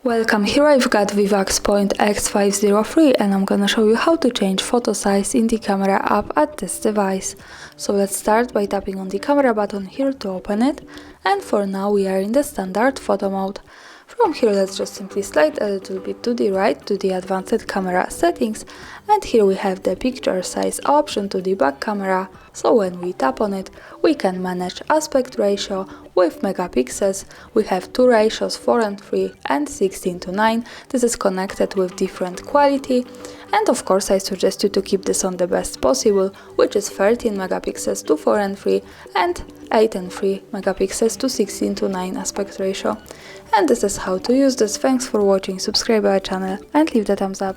Welcome, here I've got VIVAX Point X503 and I'm gonna show you how to change photo size in the camera app at this device. So let's start by tapping on the camera button here to open it, and for now we are in the standard photo mode. From here let's just simply slide a little bit to the right to the advanced camera settings, and here we have the picture size option to the back camera. So when we tap on it, we can manage aspect ratio with megapixels. We have two ratios, 4:3 and 16:9. This is connected with different quality, and of course I suggest you to keep this on the best possible, which is 13 megapixels to 4:3 and 8:3 megapixels to 16:9 aspect ratio. And this is how to use this. Thanks for watching, subscribe our channel and leave the thumbs up.